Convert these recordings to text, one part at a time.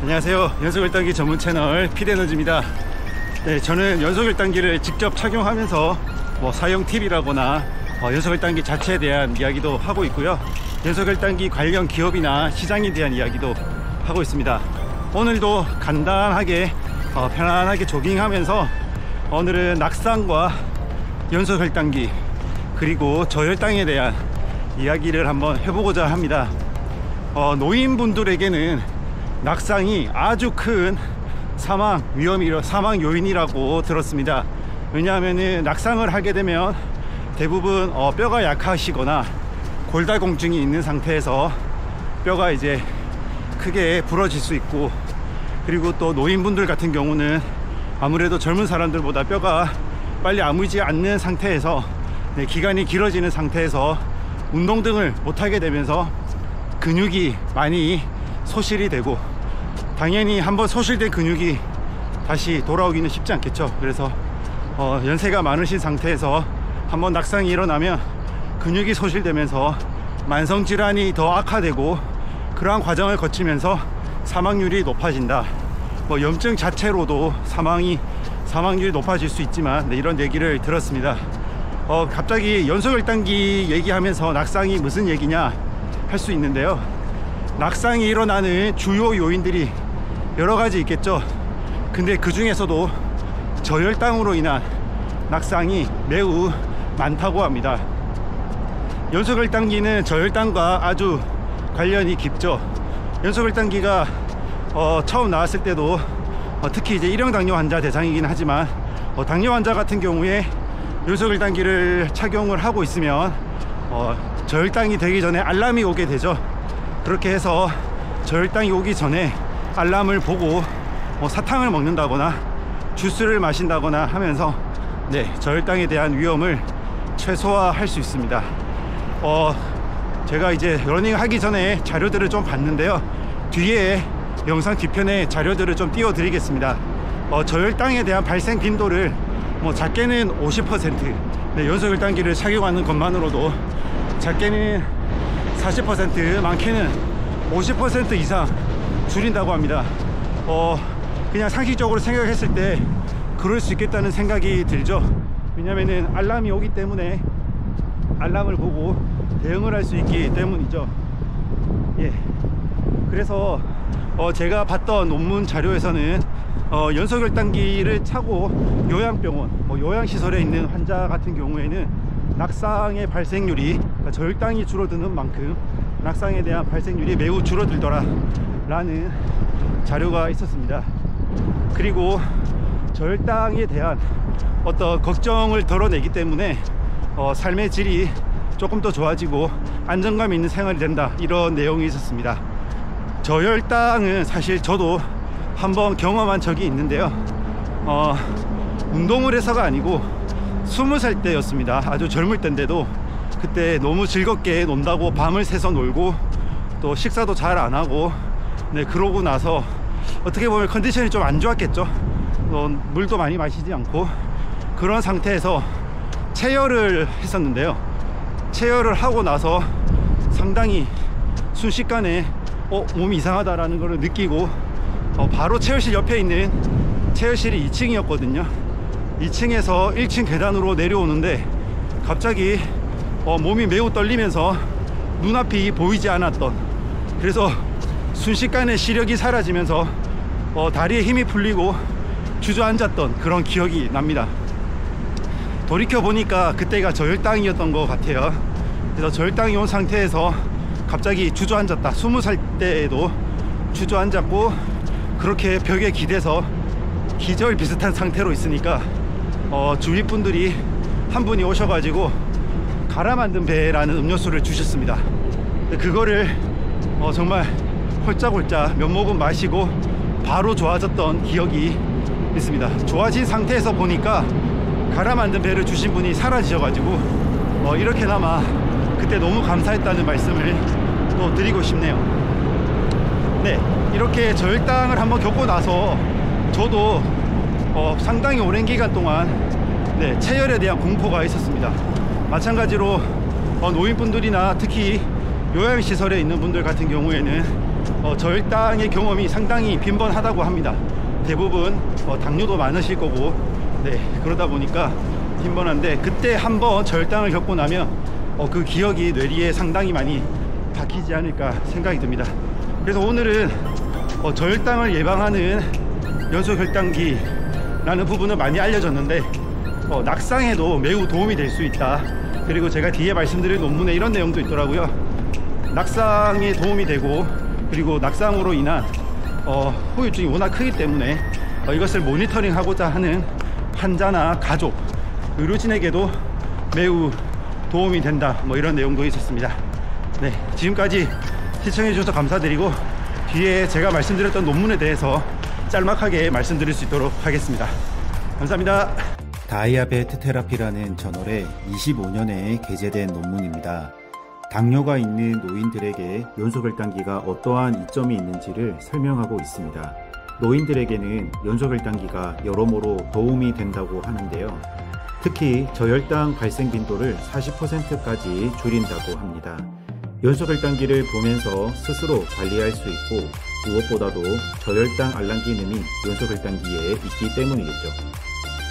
안녕하세요. 연속 1단기 전문 채널 피드에너지입니다. 네, 저는 연속 1단기를 직접 착용하면서 사용 팁이라거나 연속 1단기 자체에 대한 이야기도 하고 있고요. 연속 1단기 관련 기업이나 시장에 대한 이야기도 하고 있습니다. 오늘도 간단하게 편안하게 조깅하면서 오늘은 낙상과 연속 1단기 그리고 저혈당에 대한 이야기를 한번 해보고자 합니다. 노인분들에게는 낙상이 아주 큰 사망 요인이라고 들었습니다. 왜냐하면 낙상을 하게 되면 대부분 뼈가 약하시거나 골다공증이 있는 상태에서 뼈가 이제 크게 부러질 수 있고, 그리고 또 노인분들 같은 경우는 아무래도 젊은 사람들보다 뼈가 빨리 아물지 않는 상태에서 기간이 길어지는 상태에서 운동 등을 못하게 되면서 근육이 많이 소실이 되고, 당연히 한번 소실된 근육이 다시 돌아오기는 쉽지 않겠죠. 그래서 연세가 많으신 상태에서 한번 낙상이 일어나면 근육이 소실되면서 만성질환이 더 악화되고, 그러한 과정을 거치면서 사망률이 높아진다. 염증 자체로도 사망률이 높아질 수 있지만 이런 얘기를 들었습니다. 갑자기 연속 1단기 얘기하면서 낙상이 무슨 얘기냐 할 수 있는데요. 낙상이 일어나는 주요 요인들이 여러 가지 있겠죠. 근데 그 중에서도 저혈당으로 인한 낙상이 매우 많다고 합니다. 연속 1단기는 저혈당과 아주 관련이 깊죠. 연속 1단기가 처음 나왔을 때도 특히 이제 1형 당뇨 환자 대상이긴 하지만 당뇨 환자 같은 경우에 연속 1단기를 착용을 하고 있으면 저혈당이 되기 전에 알람이 오게 되죠. 그렇게 해서 저혈당이 오기 전에 알람을 보고 사탕을 먹는다거나 주스를 마신다거나 하면서 저혈당에 대한 위험을 최소화할 수 있습니다. 제가 이제 러닝 하기 전에 자료들을 좀 봤는데요. 뒤에 영상 뒤편에 자료들을 좀 띄워 드리겠습니다. 저혈당에 대한 발생 빈도를 작게는 50%, 연속 1단기를 착용하는 것만으로도 작게는 40%, 많게는 50% 이상 줄인다고 합니다. 그냥 상식적으로 생각했을 때 그럴 수 있겠다는 생각이 들죠. 왜냐면은 알람이 오기 때문에 알람을 보고 대응을 할 수 있기 때문이죠. 그래서 제가 봤던 논문 자료에서는 연속 1단기를 차고 요양병원, 요양시설에 있는 환자 같은 경우에는 낙상의 발생률이, 그러니까 저혈당이 줄어드는 만큼 낙상에 대한 발생률이 매우 줄어들더라 라는 자료가 있었습니다. 그리고 저혈당에 대한 어떤 걱정을 덜어내기 때문에 삶의 질이 조금 더 좋아지고 안정감 있는 생활이 된다, 이런 내용이 있었습니다. 저혈당은 사실 저도 한번 경험한 적이 있는데요. 운동을 해서가 아니고 20살 때였습니다. 아주 젊을 때인데도 그때 너무 즐겁게 논다고 밤을 새서 놀고 또 식사도 잘 안 하고 그러고 나서 어떻게 보면 컨디션이 좀 안 좋았겠죠. 물도 많이 마시지 않고 그런 상태에서 체열을 했었는데요. 체열을 하고 나서 상당히 순식간에 몸이 이상하다라는 걸 느끼고 바로 체열실 옆에 있는 체열실이 2층이었거든요 2층에서 1층 계단으로 내려오는데 갑자기 몸이 매우 떨리면서 눈앞이 보이지 않았던, 그래서 순식간에 시력이 사라지면서 다리에 힘이 풀리고 주저앉았던 그런 기억이 납니다. 돌이켜보니까 그때가 저혈당이었던 것 같아요. 그래서 저혈당이 온 상태에서 갑자기 주저앉았다. 20살 때에도 주저앉았고 그렇게 벽에 기대서 기절 비슷한 상태로 있으니까 주위 분들이 한 분이 오셔가지고 갈아 만든 배라는 음료수를 주셨습니다. 그거를 정말 홀짝홀짝 몇 모금 마시고 바로 좋아졌던 기억이 있습니다. 좋아진 상태에서 보니까 갈아 만든 배를 주신 분이 사라지셔가지고 이렇게나마 그때 너무 감사했다는 말씀을 또 드리고 싶네요. 이렇게 저혈당을 한번 겪고 나서 저도 상당히 오랜 기간 동안 체열에 대한 공포가 있었습니다. 마찬가지로 노인분들이나 특히 요양시설에 있는 분들 같은 경우에는 저혈당의 경험이 상당히 빈번하다고 합니다. 대부분 당뇨도 많으실 거고, 네, 그러다 보니까 빈번한데, 그때 한번 저혈당을 겪고 나면 그 기억이 뇌리에 상당히 많이 박히지 않을까 생각이 듭니다. 그래서 오늘은 저혈당을 예방하는 연소혈당기라는 부분은 많이 알려졌는데, 낙상에도 매우 도움이 될 수 있다. 그리고 제가 뒤에 말씀드릴 논문에 이런 내용도 있더라고요. 낙상에 도움이 되고, 그리고 낙상으로 인한 후유증이 워낙 크기 때문에 이것을 모니터링 하고자 하는 환자나 가족, 의료진에게도 매우 도움이 된다, 뭐 이런 내용도 있었습니다. 네, 지금까지 시청해 주셔서 감사드리고, 뒤에 제가 말씀드렸던 논문에 대해서 짤막하게 말씀드릴 수 있도록 하겠습니다. 감사합니다. 다이아베트 테라피라는 저널에 25년에 게재된 논문입니다. 당뇨가 있는 노인들에게 연소혈당기가 어떠한 이점이 있는지를 설명하고 있습니다. 노인들에게는 연소혈당기가 여러모로 도움이 된다고 하는데요. 특히 저혈당 발생 빈도를 40%까지 줄인다고 합니다. 연소혈당기를 보면서 스스로 관리할 수 있고, 무엇보다도 저혈당 알람 기능이 연소혈당기에 있기 때문이겠죠.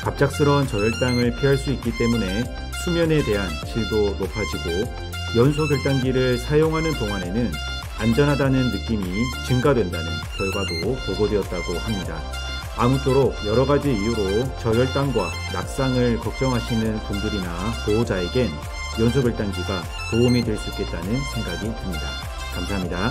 갑작스러운 저혈당을 피할 수 있기 때문에 수면에 대한 질도 높아지고, 연소혈당기를 사용하는 동안에는 안전하다는 느낌이 증가된다는 결과도 보고되었다고 합니다. 아무쪼록 여러가지 이유로 저혈당과 낙상을 걱정하시는 분들이나 보호자에겐 연소혈당기가 도움이 될 수 있겠다는 생각이 듭니다. 감사합니다.